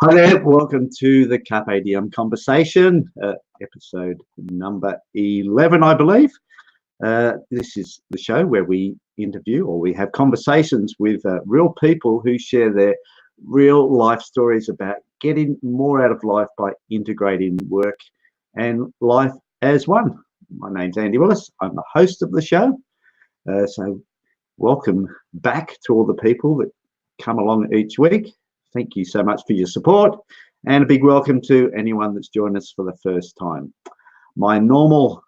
Hi there, welcome to the Carpe Diem Conversation, episode number 11, I believe. This is the show where we interview or we have conversations with real people who share their real life stories about getting more out of life by integrating work and life as one. My name's Andy Willis. I'm the host of the show. So welcome back to all the people that come along each week. Thank you so much for your support, and a big welcome to anyone that's joined us for the first time. My normal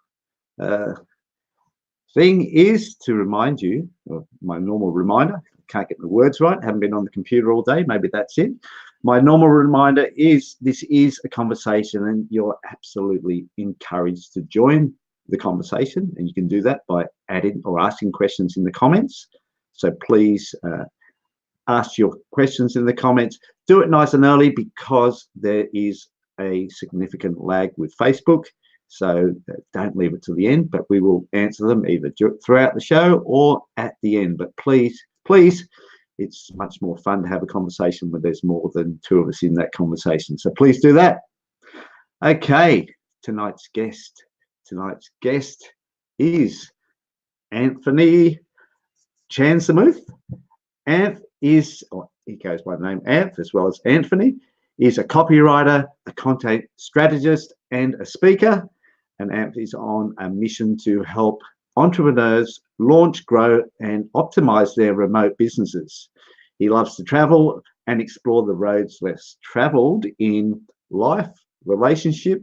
thing is to remind you, or my normal reminder, can't get the words right, haven't been on the computer all day, maybe that's it. My normal reminder is this is a conversation and you're absolutely encouraged to join the conversation, and you can do that by adding or asking questions in the comments. So please ask your questions in the comments. Do it nice and early because there is a significant lag with Facebook. So don't leave it to the end, but we will answer them either throughout the show or at the end. But please, it's much more fun to have a conversation when there's more than two of us in that conversation. So please do that. Okay, tonight's guest is Anfernee Chansamooth. He goes by the name Anf as well as Anfernee, is a copywriter, a content strategist, and a speaker. And Anf is on a mission to help entrepreneurs launch, grow, and optimize their remote businesses. He loves to travel and explore the roads less traveled in life, relationship,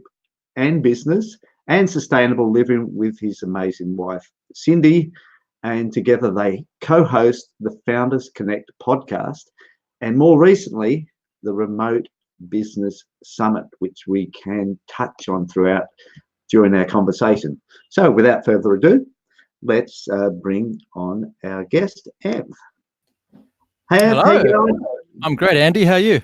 and business, and sustainable living with his amazing wife, Cindy. And together they co-host the Founders Connect podcast, and more recently, the Remote Business Summit, which we can touch on throughout during our conversation. So without further ado, let's bring on our guest, Anf. Hey, hello. How you going? I'm great, Andy. How are you?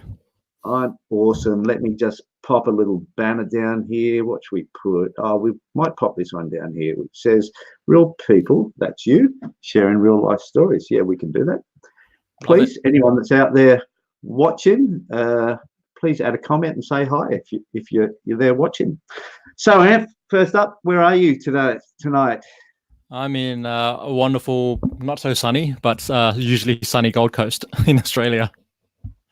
I'm awesome. Let me just pop a little banner down here. What should we put? Oh, we might pop this one down here, which says real people, that's you, sharing real life stories. Yeah, we can do that. Please, anyone that's out there watching, please add a comment and say hi if you're there watching. So, Anf, first up, where are you tonight? I'm in a wonderful, not so sunny, but usually sunny Gold Coast in Australia.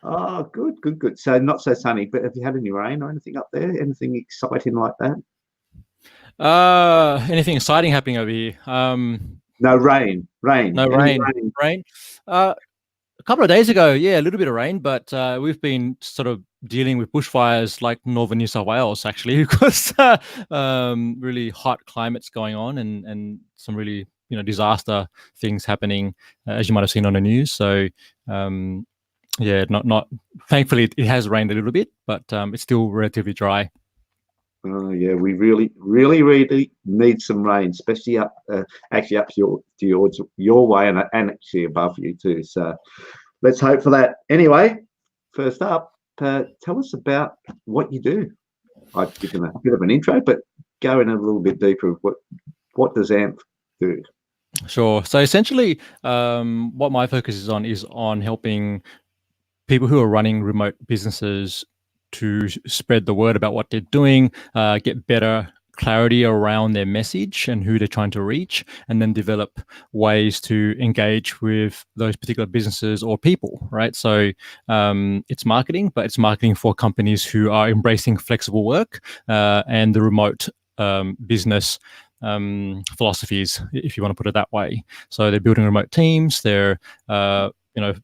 Oh, good. So not so sunny, but have you had any rain or anything up there? Anything exciting like that? Anything exciting happening over here? No rain. No rain. A couple of days ago, yeah, a little bit of rain, but we've been sort of dealing with bushfires like northern New South Wales, actually, because really hot climates going on and some really disaster things happening, as you might have seen on the news. So yeah, not. Thankfully, it has rained a little bit, but it's still relatively dry. Oh yeah, we really need some rain, especially up your way and actually above you too. So let's hope for that. Anyway, first up, tell us about what you do. I've given a bit of an intro, but go in a little bit deeper. What does Anf do? Sure. So essentially, what my focus is on helping people who are running remote businesses to spread the word about what they're doing, get better clarity around their message and who they're trying to reach, and then develop ways to engage with those particular businesses or people, right? So it's marketing, but it's marketing for companies who are embracing flexible work and the remote business philosophies, if you want to put it that way. So they're building remote teams, they're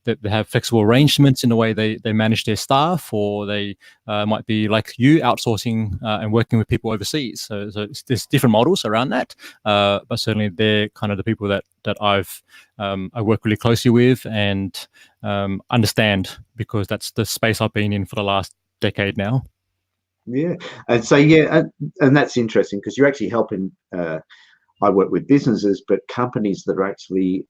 they have flexible arrangements in the way they manage their staff, or they might be like you, outsourcing and working with people overseas. So there's different models around that, but certainly they're kind of the people that I work really closely with and understand, because that's the space I've been in for the last decade now. Yeah, and so and that's interesting because you're actually helping. I work with businesses, but companies that are actually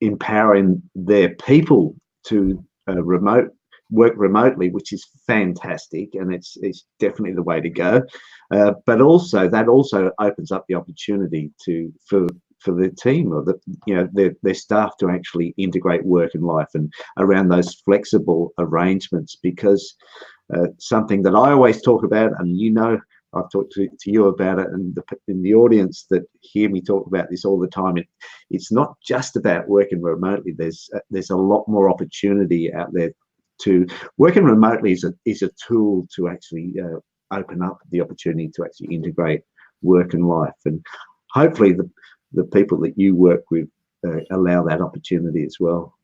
empowering their people to work remotely, which is fantastic, and it's definitely the way to go. But also that opens up the opportunity for the team or their staff to actually integrate work and life and around those flexible arrangements. Because something that I always talk about, and I've talked to you about it, and in the audience that hear me talk about this all the time, it's not just about working remotely. There's a lot more opportunity out there. To working remotely is a tool to actually open up the opportunity to actually integrate work and life, and hopefully the people that you work with allow that opportunity as well.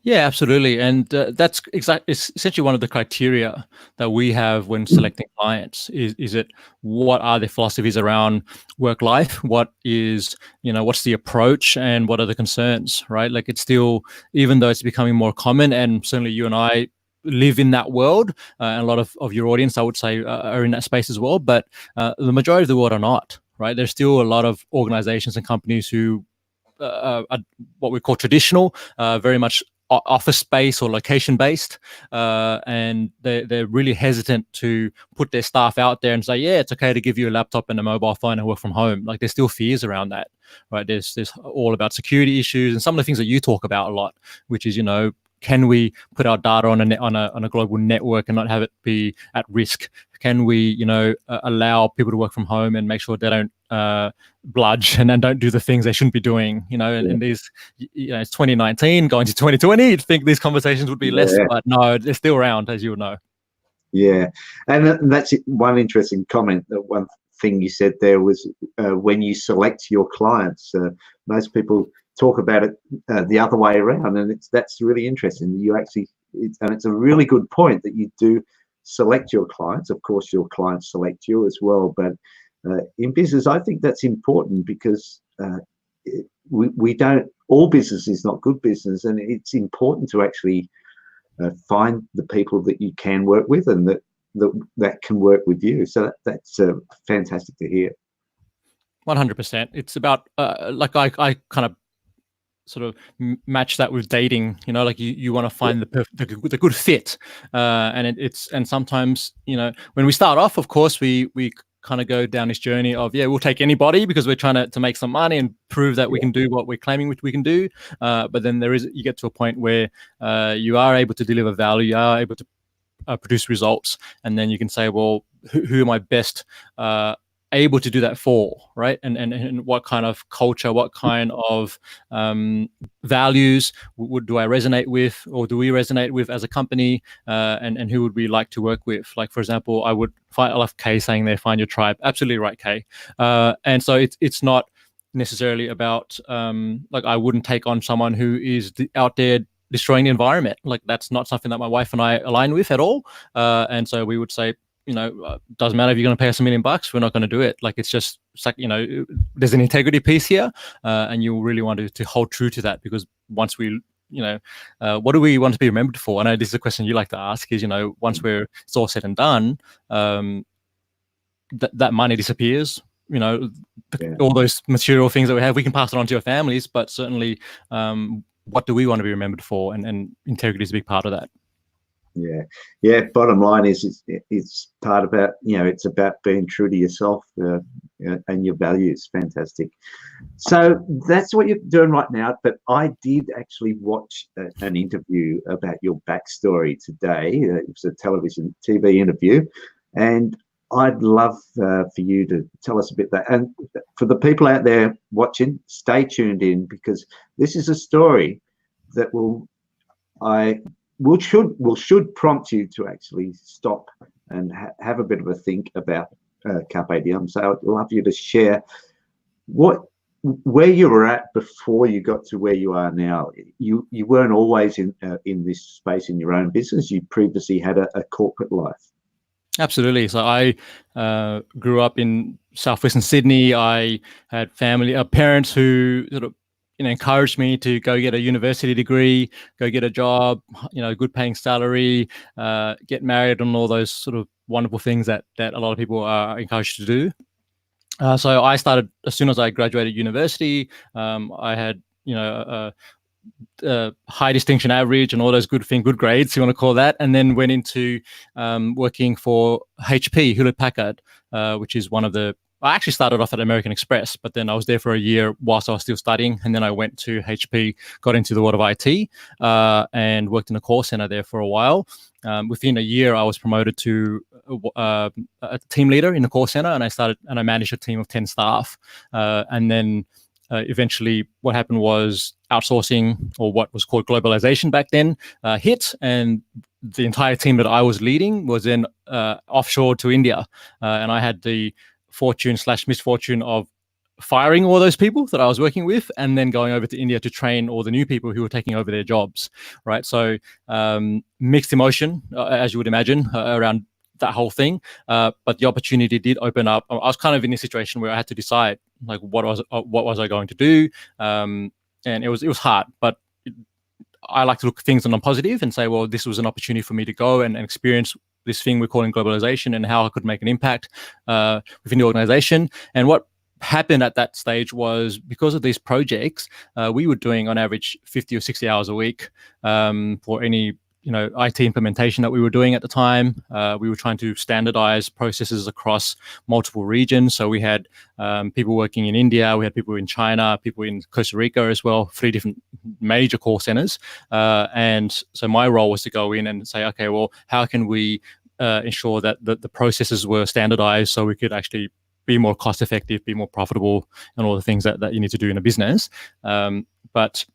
Yeah, absolutely. And that's essentially one of the criteria that we have when selecting clients is it what are their philosophies around work life? What is, what's the approach and what are the concerns, right? Like it's still, even though it's becoming more common, and certainly you and I live in that world, and a lot of your audience, I would say, are in that space as well. But the majority of the world are not, right? There's still a lot of organizations and companies who are what we call traditional, very much office space or location based, and they're really hesitant to put their staff out there and say, yeah, it's okay to give you a laptop and a mobile phone and work from home. Like there's still fears around that, right? There's all about security issues and some of the things that you talk about a lot, which is, can we put our data on a global network and not have it be at risk? Can we, allow people to work from home and make sure they don't bludge and don't do the things they shouldn't be doing? And these, it's 2019 going to 2020. You'd think these conversations would be less, but no, they're still around, as you would know. Yeah, and that's one interesting comment. That one thing you said there was when you select your clients, most people talk about it the other way around, and that's really interesting. You actually, and it's a really good point that you do select your clients. Of course, your clients select you as well, but in business, I think that's important because we don't. All business is not good business, and it's important to actually find the people that you can work with and that can work with you. So that's fantastic to hear. 100%. It's about like I kind of sort of match that with dating, like you want to find the good fit, and sometimes when we start off, of course we kind of go down this journey of we'll take anybody because we're trying to make some money and prove that we can do what we're claiming we can do, but then you get to a point where you are able to deliver value, you are able to produce results, and then you can say, well, who am I best able to do that for, right? And what kind of culture, what kind of values do I resonate with, or do we resonate with as a company, and who would we like to work with? Like, for example, I love Kay saying there, find your tribe. Absolutely right, Kay. And so it's not necessarily about like I wouldn't take on someone who is out there destroying the environment. Like that's not something that my wife and I align with at all. And so we would say, doesn't matter if you're going to pay us $1 million, we're not going to do it. Like it's just like, there's an integrity piece here, and you really want to hold true to that, because once we, what do we want to be remembered for? I know this is a question you like to ask is, once it's all said and done, that money disappears. All those material things that we have, we can pass it on to your families, but certainly, what do we want to be remembered for? And integrity is a big part of that. Yeah. Bottom line is it's part about, it's about being true to yourself and your values. Fantastic. So that's what you're doing right now. But I did actually watch an interview about your backstory today. It was a TV interview, and I'd love for you to tell us a bit that. And for the people out there watching, stay tuned in, because this is a story that should prompt you to actually stop and have a bit of a think about Carpe Diem. So I'd love you to share where you were at before you got to where you are now. You weren't always in this space in your own business. You previously had a corporate life. Absolutely. So I grew up in southwestern Sydney. I had parents who sort of encouraged me to go get a university degree, go get a job, good paying salary, get married, and all those sort of wonderful things that a lot of people are encouraged to do. So I started as soon as I graduated university. I had, high distinction average and all those good grades, you want to call that, and then went into working for HP, Hewlett Packard, which is one of the, I actually started off at American Express, but then I was there for a year whilst I was still studying, and then I went to HP, got into the world of IT, and worked in a call center there for a while. Within a year, I was promoted to a team leader in the call center, and I managed a team of 10 staff. And then eventually what happened was outsourcing, or what was called globalization back then, hit, and the entire team that I was leading was then offshore to India. And I had the fortune/misfortune of firing all those people that I was working with, and then going over to India to train all the new people who were taking over their jobs, right? So mixed emotion, as you would imagine, around that whole thing. But the opportunity did open up. I was kind of in a situation where I had to decide, like, what was I going to do? And it was hard, but I like to look at things on a positive and say, well, this was an opportunity for me to go and experience this thing we're calling globalization, and how I could make an impact within the organization. And what happened at that stage was, because of these projects, we were doing on average 50 or 60 hours a week for any IT implementation that we were doing at the time. We were trying to standardize processes across multiple regions. So we had people working in India, we had people in China, people in Costa Rica as well, 3 different major call centers. And so my role was to go in and say, okay, well, how can we ensure that the processes were standardized so we could actually be more cost effective, be more profitable, and all the things that you need to do in a business. But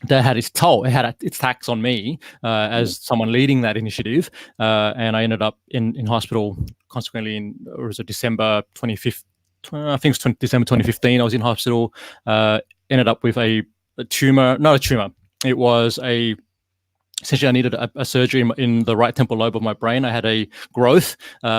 that had its toll. It had its tax on me as someone leading that initiative. And I ended up in hospital consequently December 25th. I think it was December 2015. I was in hospital, ended up with a tumor, not a tumor. It was essentially I needed a surgery in the right temporal lobe of my brain. I had a growth,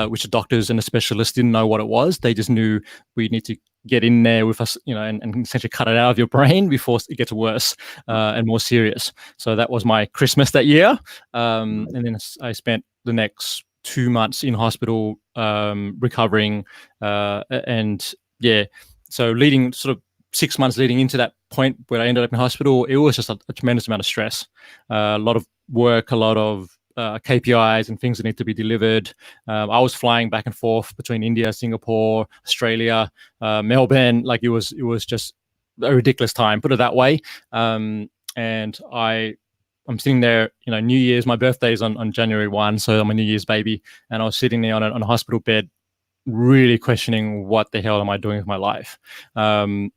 which the doctors and the specialists didn't know what it was. They just knew we need to get in there with us, and essentially cut it out of your brain before it gets worse and more serious. So that was my Christmas that year. And then I spent the next 2 months in hospital recovering. And yeah, so leading sort of 6 months leading into that point where I ended up in hospital, it was just a tremendous amount of stress, a lot of work, a lot of KPIs and things that need to be delivered. I was flying back and forth between India, Singapore, Australia, Melbourne. Like it was just a ridiculous time, put it that way. And I'm sitting there, New Year's, my birthday is on January 1, so I'm a New Year's baby. And I was sitting there on a hospital bed, really questioning what the hell am I doing with my life? And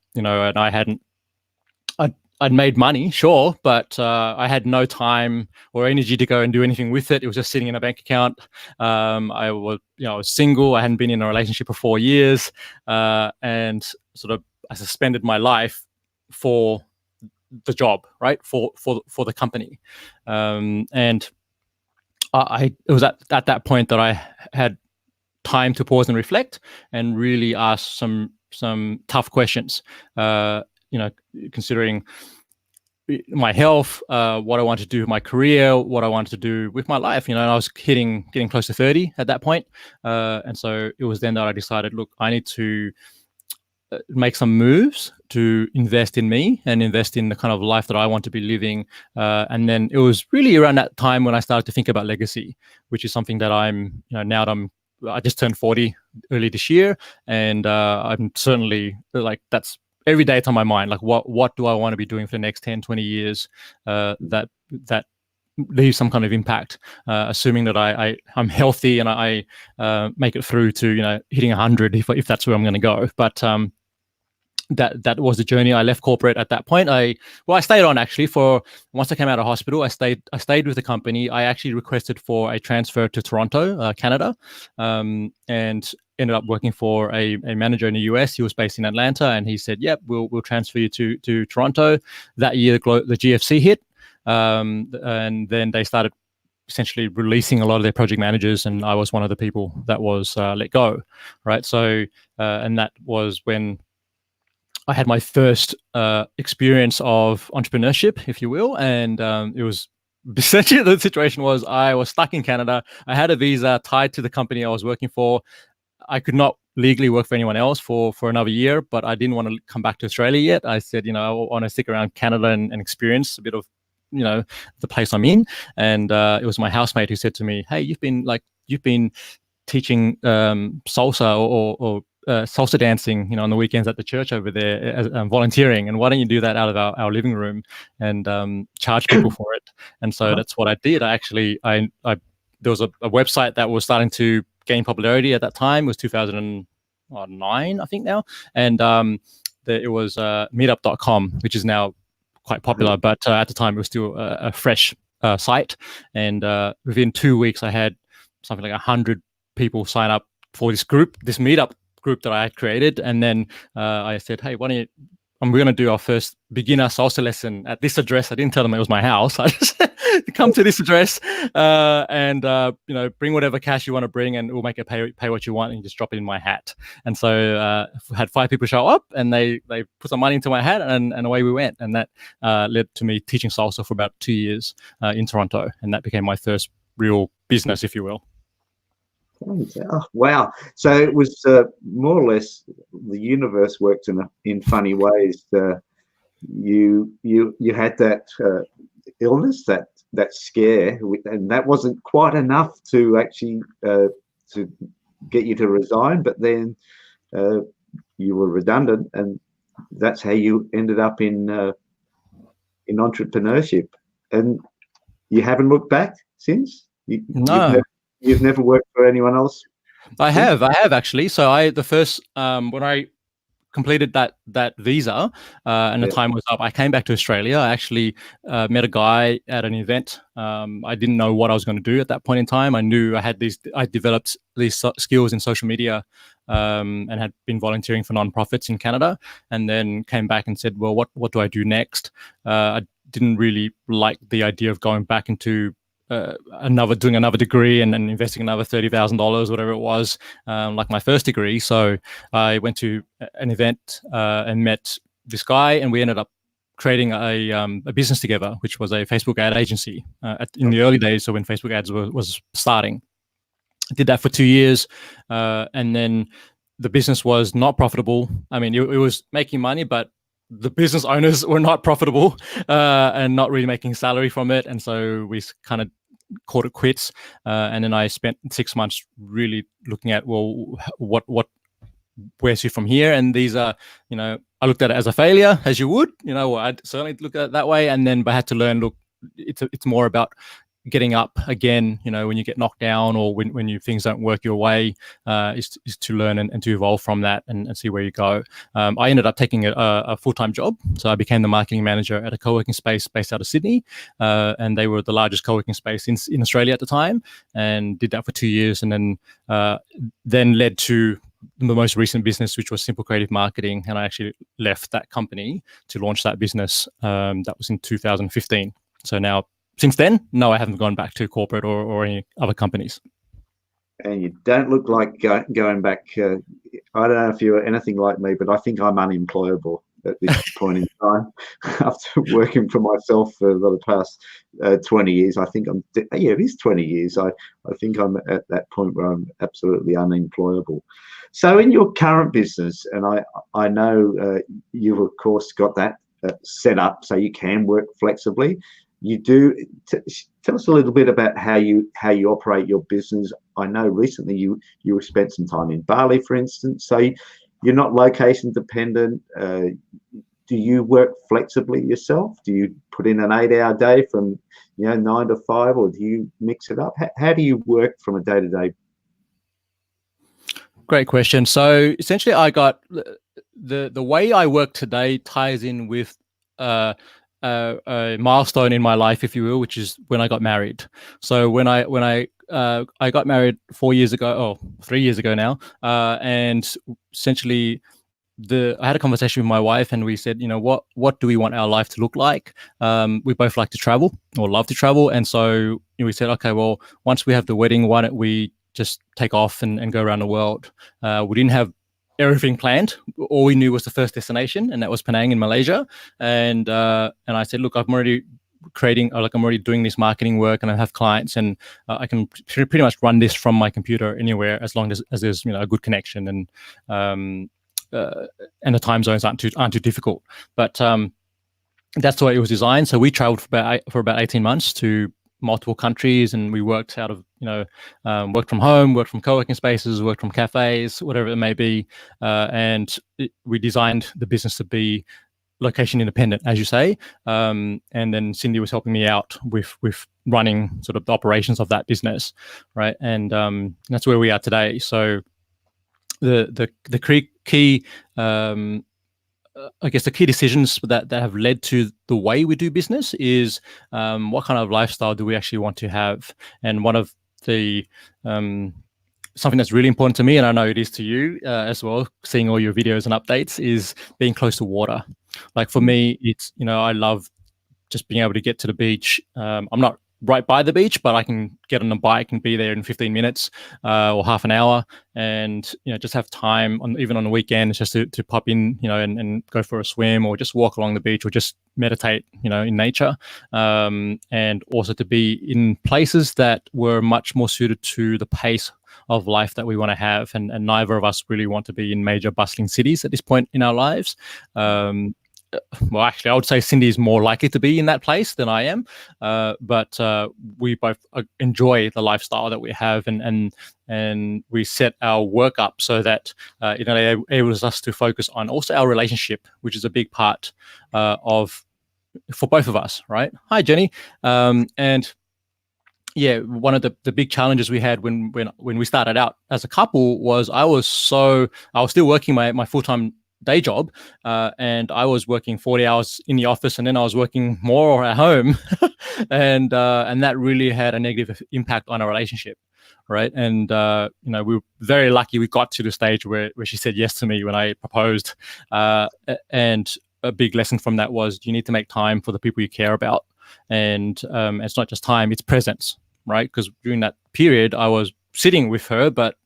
I'd made money, sure, but I had no time or energy to go and do anything with it. It was just sitting in a bank account. I was single. I hadn't been in a relationship for 4 years, and sort of I suspended my life for the job, right? For the company, and it was at that point that I had time to pause and reflect and really ask some tough questions. Considering my health, what I wanted to do with my career, what I wanted to do with my life. And I was getting close to 30 at that point. And so it was then that I decided, look, I need to make some moves to invest in me and invest in the kind of life that I want to be living. And then it was really around that time when I started to think about legacy, which is something that I'm, now that I just turned 40 early this year. And I'm certainly that's every day it's on my mind. Like what do I want to be doing for the next 10, 20 years that leaves some kind of impact, assuming that I'm healthy and I make it through to, hitting 100 if that's where I'm going to go. But that was the journey. I left corporate at that point. I stayed on actually for once I came out of hospital. I stayed with the company. I actually requested for a transfer to Toronto, Canada, and ended up working for a manager in the US. He was based in Atlanta, and he said, "Yep, we'll transfer you to Toronto." That year, the GFC hit, and then they started essentially releasing a lot of their project managers, and I was one of the people that was let go. Right, so and that was when I had my first experience of entrepreneurship, if you will, and it was essentially the situation was I was stuck in Canada. I had a visa tied to the company I was working for. I could not legally work for anyone else for another year, but I didn't want to come back to Australia yet. I said, I want to stick around Canada and experience a bit of, the place I'm in. And it was my housemate who said to me, "Hey, you've been teaching salsa or salsa dancing, on the weekends at the church over there, as volunteering. And why don't you do that out of our living room and charge people for it? And so that's what I did. I there was a website that was starting to gain popularity at that time. It was 2009, I think now, and it was meetup.com, which is now quite popular, but at the time it was still a fresh site. And within 2 weeks, I had something like 100 people sign up for this meetup group that I had created. And then I said, hey, we're going to do our first beginner salsa lesson at this address. I didn't tell them it was my house. I just come to this address and bring whatever cash you want to bring, and we'll make it pay what you want, and you just drop it in my hat. And so had 5 people show up, and they put some money into my hat, and away we went. And that led to me teaching salsa for about 2 years in Toronto, and that became my first real business, if you will. Oh, wow. So it was more or less the universe worked in funny ways. You had that illness, that scare, and that wasn't quite enough to actually to get you to resign, but then you were redundant, and that's how you ended up in entrepreneurship. And you haven't looked back since? No. You've never worked for anyone else? I have actually. So when I completed that visa and the time was up, I came back to Australia. I actually met a guy at an event. I didn't know what I was going to do at that point in time. I knew I developed these skills in social media and had been volunteering for nonprofits in Canada, and then came back and said, well, what do I do next? I didn't really like the idea of going back into doing another degree and investing another $30,000, whatever it was, like my first degree. So I went to an event and met this guy, and we ended up creating a business together, which was a Facebook ad agency in the early days. So when Facebook ads was starting, I did that for 2 years, and then the business was not profitable. I mean, it was making money, but the business owners were not profitable and not really making salary from it. And so we kind of called it quits. And then I spent 6 months really looking at, well, where's you from here? And these are, I looked at it as a failure, as you would, I'd certainly look at it that way. And then I had to learn, look, it's more about getting up again, when you get knocked down or when things don't work your way, is to learn and to evolve from that and see where you go. I ended up taking a full-time job. So I became the marketing manager at a co-working space based out of Sydney. And they were the largest co-working space in Australia at the time, and did that for 2 years. And then led to the most recent business, which was Simple Creative Marketing. And I actually left that company to launch that business. That was in 2015. So now, since then, no, I haven't gone back to corporate or any other companies. And you don't look like going back. I don't know if you're anything like me, but I think I'm unemployable at this point in time. After working for myself for the past 20 years, I think it is 20 years. I think I'm at that point where I'm absolutely unemployable. So in your current business, and I know you've, of course, got that set up so you can work flexibly. You do. Tell us a little bit about how you operate your business. I know recently you spent some time in Bali, for instance. So you're not location dependent. Do you work flexibly yourself? Do you put in an 8-hour day from 9 to 5, or do you mix it up? How do you work from a day to day? Great question. So essentially, I got the way I work today ties in with a milestone in my life, if you will, which is when I got married. So when I got married 4 years ago, 3 years ago now, and essentially I had a conversation with my wife, and we said, what do we want our life to look like? We both like to travel or love to travel, and so we said, okay, well, once we have the wedding, why don't we just take off and go around the world? We didn't have everything planned. All we knew was the first destination, and that was Penang in Malaysia. And I said, look, I'm already doing this marketing work, and I have clients, and I can pretty much run this from my computer anywhere as long as there's a good connection, and the time zones aren't too difficult. But that's the way it was designed. So we traveled for about 18 months to multiple countries, and we worked out of worked from home, worked from co-working spaces, worked from cafes, whatever it may be. We designed the business to be location independent, as you say. And then Cindy was helping me out with running sort of the operations of that business, right? And that's where we are today. So the key I guess the key decisions that have led to the way we do business is what kind of lifestyle do we actually want to have? And one of the something that's really important to me, and I know it is to you as well, seeing all your videos and updates, is being close to water. Like for me, it's, I love just being able to get to the beach. I'm not right by the beach, but I can get on a bike and be there in 15 minutes or half an hour, and just have time even on the weekend just to pop in, and go for a swim or just walk along the beach or just meditate, in nature, and also to be in places that were much more suited to the pace of life that we want to have, and neither of us really want to be in major bustling cities at this point in our lives. Well, actually, I would say Cindy is more likely to be in that place than I am, but we both enjoy the lifestyle that we have, and we set our work up so that it enables us to focus on also our relationship, which is a big part for both of us, right? Hi, Jenny, and yeah, one of the big challenges we had when we started out as a couple was I was still working my full-time day job, and I was working 40 hours in the office, and then I was working more at home, and that really had a negative impact on our relationship, right? And we were very lucky we got to the stage where she said yes to me when I proposed, and a big lesson from that was you need to make time for the people you care about, and it's not just time, it's presence, right? Because during that period I was sitting with her but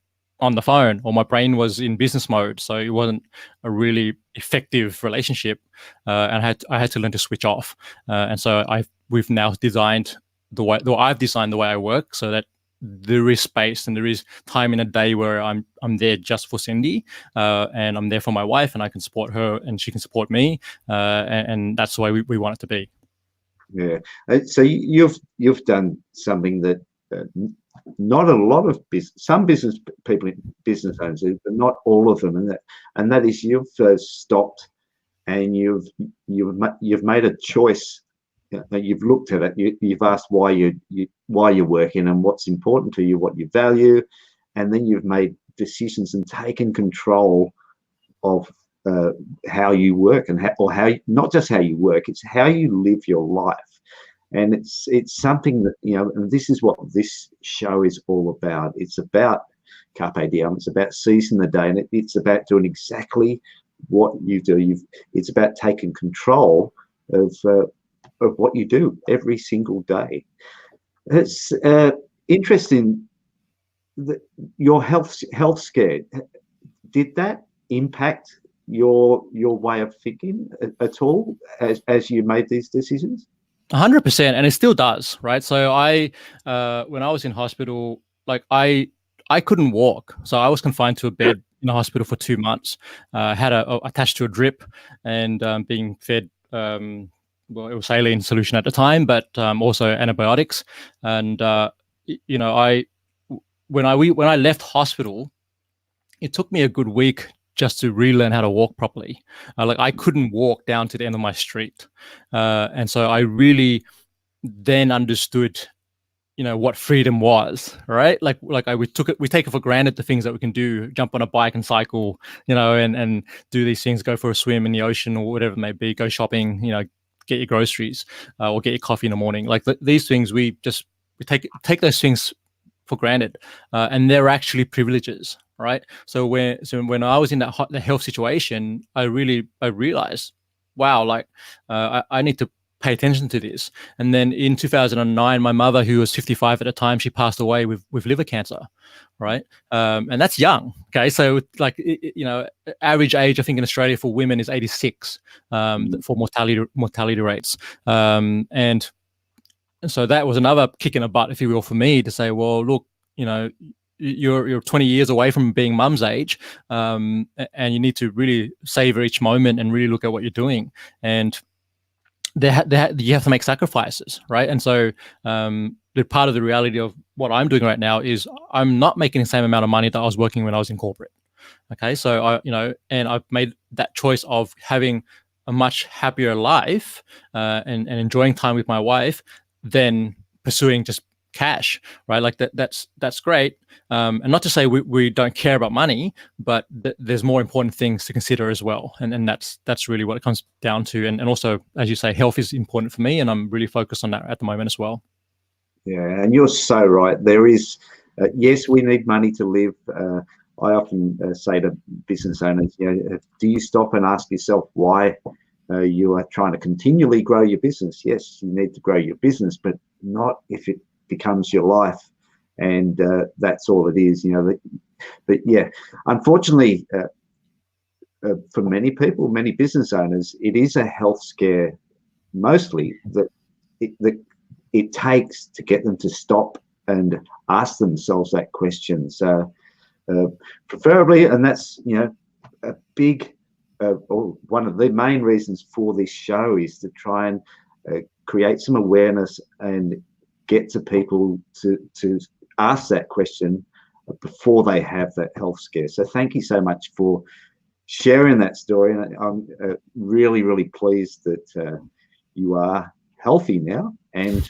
on the phone, or my brain was in business mode, so it wasn't a really effective relationship, and I had to learn to switch off, and so we've now designed I've designed the way I work so that there is space and there is time in a day where I'm there just for Cindy, and I'm there for my wife, and I can support her and she can support me, and that's the way we want it to be. Yeah. So you've done something that not a lot of some business people, business owners do, but not all of them, and that is you've stopped and you've made a choice. You've looked at it. You've asked why you're working and what's important to you, what you value, and then you've made decisions and taken control of how you work, and how not just how you work, it's how you live your life. And it's something that, and this is what this show is all about. It's about Carpe Diem. It's about seizing the day, and it's about doing exactly what you do. It's about taking control of what you do every single day. It's interesting that your health scare, did that impact your way of thinking at all as you made these decisions? 100%, and it still does, right? So I, when I was in hospital, like I couldn't walk, so I was confined to a bed in the hospital for 2 months. Had attached to a drip, and being fed. Well, it was saline solution at the time, but also antibiotics. And when I left hospital, it took me a good week just to relearn how to walk properly. Like I couldn't walk down to the end of my street, and so I really then understood, what freedom was, right? We take it for granted, the things that we can do, jump on a bike and cycle, and do these things, go for a swim in the ocean or whatever it may be, go shopping, get your groceries, or get your coffee in the morning. Like these things, we take those things for granted, and they're actually privileges, right? So when I was in the health situation, I realized, wow, like I need to pay attention to this. And then in 2009, my mother, who was 55 at the time, she passed away with liver cancer, right? And that's young. Okay, so average age I think in Australia for women is 86 for mortality rates, and so that was another kick in the butt, if you will, for me to say, well, look, you're 20 years away from being mum's age, and you need to really savor each moment and really look at what you're doing. And you have to make sacrifices, right? And so the part of the reality of what I'm doing right now is I'm not making the same amount of money that I was working when I was in corporate. Okay, so and I've made that choice of having a much happier life and enjoying time with my wife than pursuing just cash, right? Like that's great. And not to say we don't care about money, but there's more important things to consider as well. And that's really what it comes down to. And also, as you say, health is important for me, and I'm really focused on that at the moment as well. Yeah, and you're so right. There is, yes, we need money to live. I often say to business owners, do you stop and ask yourself why you are trying to continually grow your business? Yes, you need to grow your business, but not if it becomes your life, and that's all it is. But yeah, unfortunately, for many people, many business owners, it is a health scare, mostly that it takes to get them to stop and ask themselves that question. So preferably, and that's a big or one of the main reasons for this show is to try and create some awareness and get to people to ask that question before they have that health scare. So thank you so much for sharing that story, and I'm really, really pleased that you are healthy now and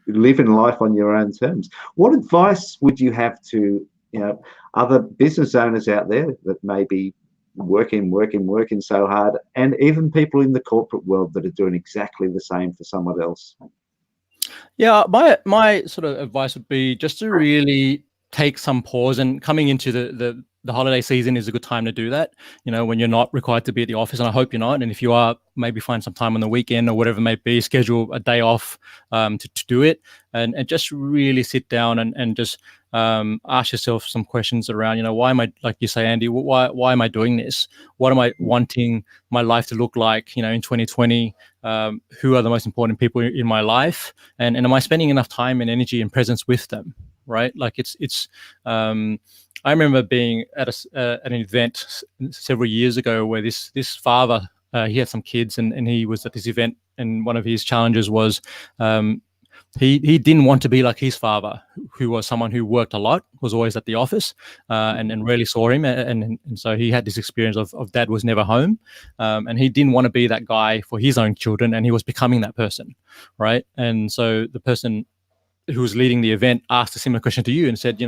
living life on your own terms. What advice would you have to other business owners out there that may be working so hard, and even people in the corporate world that are doing exactly the same for someone else? Yeah, my sort of advice would be just to really take some pause, and coming into the holiday season is a good time to do that, when you're not required to be at the office, and I hope you're not. And if you are, maybe find some time on the weekend or whatever it may be, schedule a day off to do it, and just really sit down and just ask yourself some questions around, why am I, like you say, Andy, why am I doing this? What am I wanting my life to look like, in 2020? Who are the most important people in my life? And am I spending enough time and energy and presence with them? Right? Like it's I remember being at an event several years ago where this father, he had some kids, and he was at this event, and one of his challenges was he didn't want to be like his father, who was someone who worked a lot, was always at the office, and rarely saw him, and so he had this experience of dad was never home, and he didn't want to be that guy for his own children, and he was becoming that person, right? And so the person who was leading the event asked a similar question to you and said,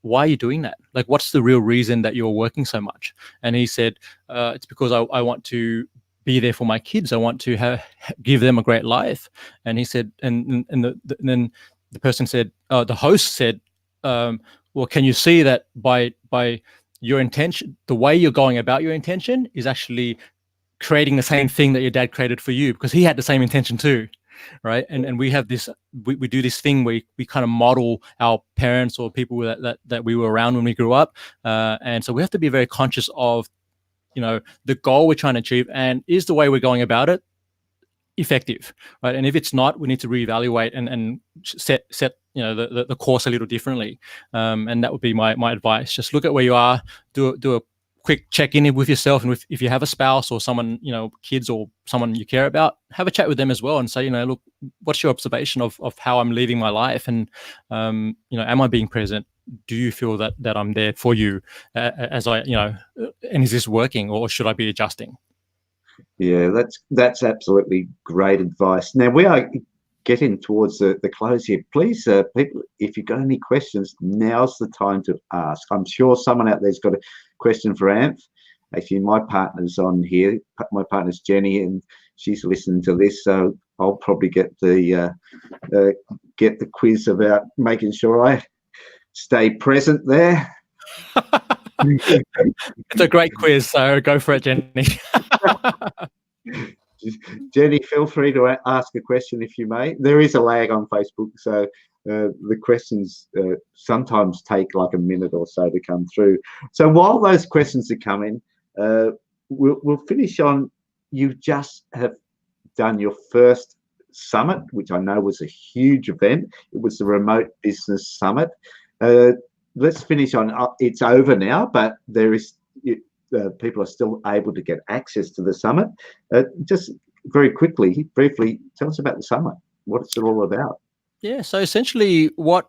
why are you doing that? Like, what's the real reason that you're working so much? And he said, it's because I want to be there for my kids. I want to give them a great life. And he said, and then the person said, the host said, well, can you see that by your intention, the way you're going about your intention is actually creating the same thing that your dad created for you, because he had the same intention too. Right. And we have this, we do this thing where we kind of model our parents or people that we were around when we grew up. And so we have to be very conscious of, the goal we're trying to achieve, and is the way we're going about it effective, right? And if it's not, we need to reevaluate and set the course a little differently. And that would be my advice. Just look at where you are, do a quick check-in with yourself, and if you have a spouse or someone, kids or someone you care about, have a chat with them as well and say, look, what's your observation of how I'm leading my life, and am I being present? Do you feel that I'm there for you as I, and is this working, or should I be adjusting? Yeah, that's absolutely great advice. Now we are getting towards the close here. Please, people, if you've got any questions, now's the time to ask. I'm sure someone out there's got a question for Anf. Actually, my partner's on here. My partner's Jenny, and she's listening to this, so I'll probably get the quiz about making sure I stay present there. It's a great quiz, so go for it, Jenny. Jenny, feel free to ask a question if you may. There is a lag on Facebook, so the questions sometimes take like a minute or so to come through. So while those questions are coming, we'll finish on, you just have done your first summit, which I know was a huge event. It was the Remote Business Summit. Let's finish on, it's over now, but there is, people are still able to get access to the summit. Just very quickly, briefly, tell us about the summit. What it's all about. Yeah. So essentially, what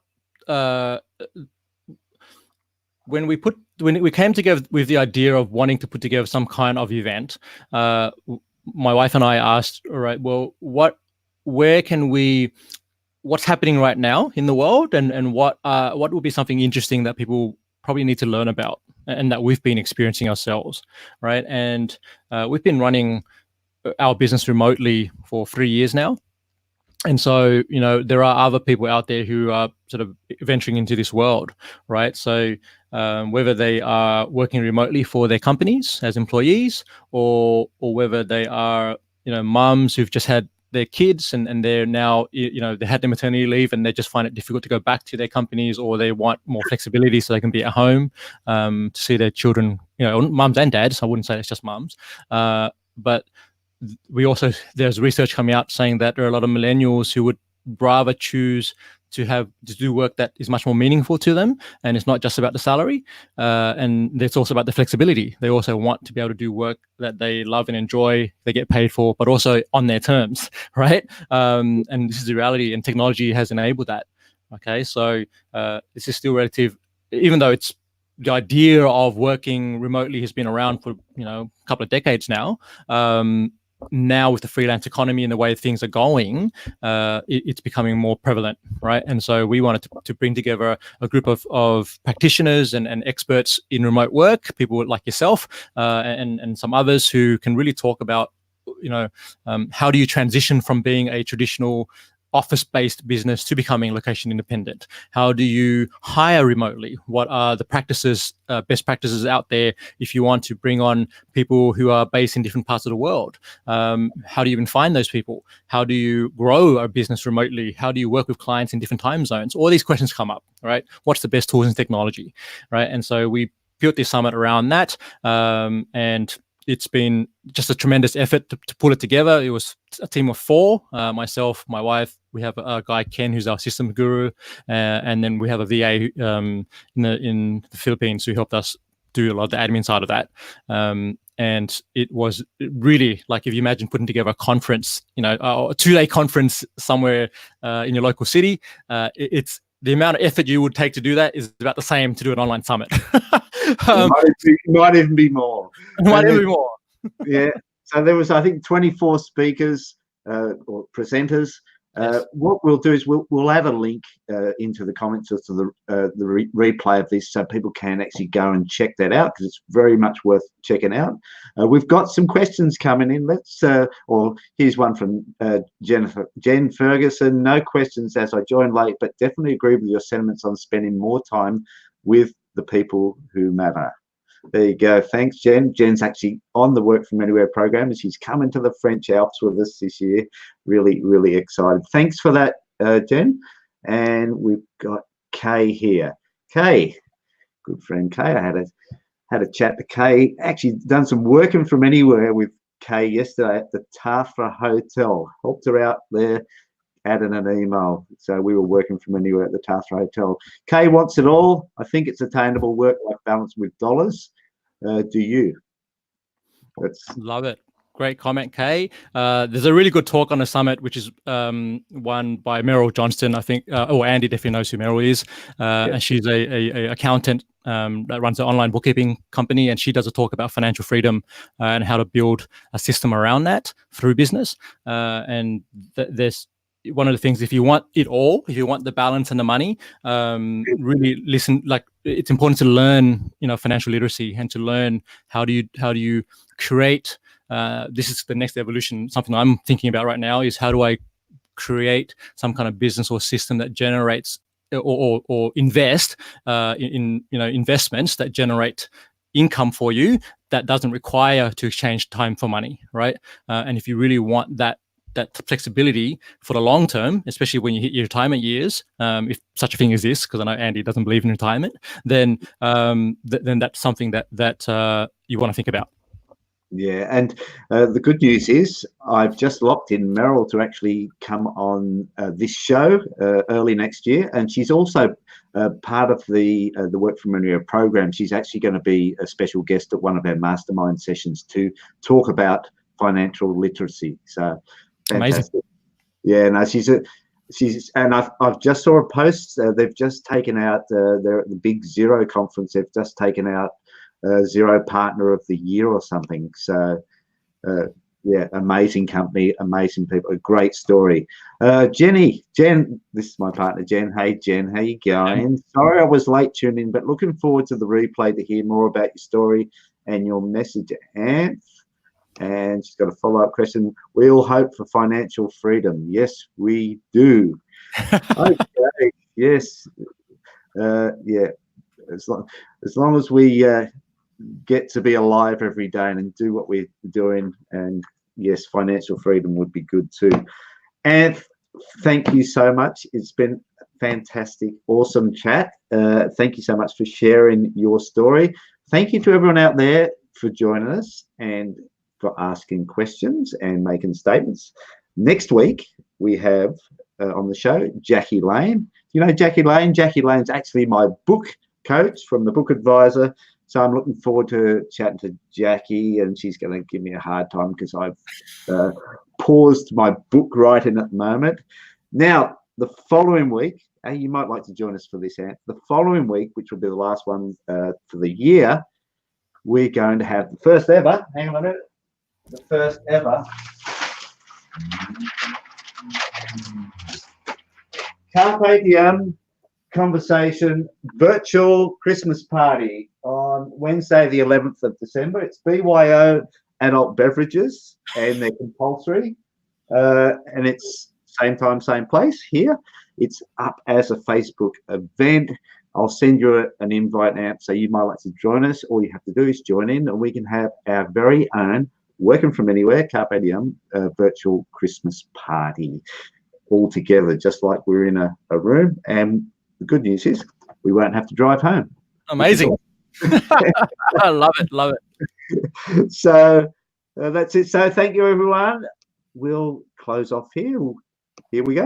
when we came together with the idea of wanting to put together some kind of event, my wife and I asked, all right, well, what's happening right now in the world, and what would be something interesting that people probably need to learn about, and that we've been experiencing ourselves, right? And we've been running our business remotely for 3 years now. And so, there are other people out there who are sort of venturing into this world, right? So whether they are working remotely for their companies as employees, or whether they are, mums who've just had their kids and they're now, they had their maternity leave and they just find it difficult to go back to their companies, or they want more flexibility so they can be at home to see their children, mums and dads. I wouldn't say it's just mums. But there's research coming out saying that there are a lot of millennials who would rather choose to do work that is much more meaningful to them, and it's not just about the salary, and it's also about the flexibility. They also want to be able to do work that they love and enjoy, they get paid for, but also on their terms, right? And this is the reality, and technology has enabled that. Okay, so this is still relative, even though it's the idea of working remotely has been around for a couple of decades now. Now with the freelance economy and the way things are going, it's becoming more prevalent, right? And so we wanted to bring together a group of practitioners and experts in remote work, people like yourself and some others who can really talk about, how do you transition from being a traditional office-based business to becoming location independent? How do you hire remotely? What are the practices, best practices out there if you want to bring on people who are based in different parts of the world? How do you even find those people? How do you grow a business remotely? How do you work with clients in different time zones? All these questions come up, right? What's the best tools and technology, right? And so we built this summit around that, and it's been just a tremendous effort to pull it together. It was a team of 4, myself, my wife, we have a guy, Ken, who's our systems guru, and then we have a VA in the Philippines who helped us do a lot of the admin side of that. And it was really like, if you imagine putting together a conference, a 2-day conference somewhere in your local city, it's the amount of effort you would take to do that is about the same to do an online summit. Might even be more. Might even be more. Yeah. So there was, I think, 24 speakers or presenters. Yes. What we'll do is we'll add a link into the comments to the replay of this, so people can actually go and check that out, because it's very much worth checking out. We've got some questions coming in. Here's one from Jen Ferguson. No questions as I joined late, but definitely agree with your sentiments on spending more time with the people who matter. There you go. Thanks, Jen. Jen's actually on the Work From Anywhere program, and she's coming to the French Alps with us this year. Really, really excited. Thanks for that, Jen. And we've got Kay here. Kay, good friend Kay. I had a chat to Kay. Actually done some Working From Anywhere with Kay yesterday at the Tafra Hotel. Helped her out there. Added an email. So we were working from anywhere at the Tafra Hotel. Kay wants it all. I think it's attainable work-life balance with dollars. Do you? Love it. Great comment, Kay. There's a really good talk on the summit, which is one by Meryl Johnston, I think. Andy definitely knows who Meryl is. And she's a accountant that runs an online bookkeeping company, and she does a talk about financial freedom and how to build a system around that through business. And there's one of the things, if you want it all, if you want the balance and the money, really listen. Like, it's important to learn, financial literacy, and to learn how do you create. This is the next evolution. Something I'm thinking about right now is, how do I create some kind of business or system that generates or invest in investments that generate income for you, that doesn't require to exchange time for money, right? And if you really want that flexibility for the long term, especially when you hit your retirement years, if such a thing exists, because I know Andy doesn't believe in retirement, then that's something that you want to think about. Yeah, and the good news is I've just locked in Meryl to actually come on this show early next year, and she's also part of the Work From Anywhere program. She's actually going to be a special guest at one of our mastermind sessions to talk about financial literacy. So Amazing. fantastic. Yeah, no, and I've just saw a post. They've just taken out they're at the big Zero conference. They've just taken out Zero Partner of the Year or something. So yeah, amazing company, amazing people, a great story. Jen, this is my partner, Jen. Hey, Jen, how you going? Sorry I was late tuning in, but looking forward to the replay to hear more about your story and your message, Anth. And she's got a follow-up question. We all hope for financial freedom. Yes, we do. Okay. Yes. Yeah. As long as we get to be alive every day and do what we're doing, and yes, financial freedom would be good too. And thank you so much. It's been fantastic, awesome chat. Thank you so much for sharing your story. Thank you to everyone out there for joining us and for asking questions and making statements. Next week, we have on the show, Jackie Lane. You know Jackie Lane? Jackie Lane's actually my book coach from the Book Advisor. So I'm looking forward to chatting to Jackie, and she's going to give me a hard time because I've paused my book writing at the moment. Now, the following week, you might like to join us for this, Ant. The following week, which will be the last one for the year, we're going to have the first ever, hang on a minute, the first ever Carpe Diem Conversation virtual Christmas party on Wednesday, the 11th of December. It's BYO adult beverages, and they're compulsory. And it's same time, same place here. It's up as a Facebook event. I'll send you an invite now, so you might like to join us. All you have to do is join in, and we can have our very own working from anywhere Carpe Diem virtual Christmas party all together, just like we're in a room. And the good news is we won't have to drive home. Amazing. I love it. Love it. So that's it. So thank you, everyone. We'll close off here. Here we go.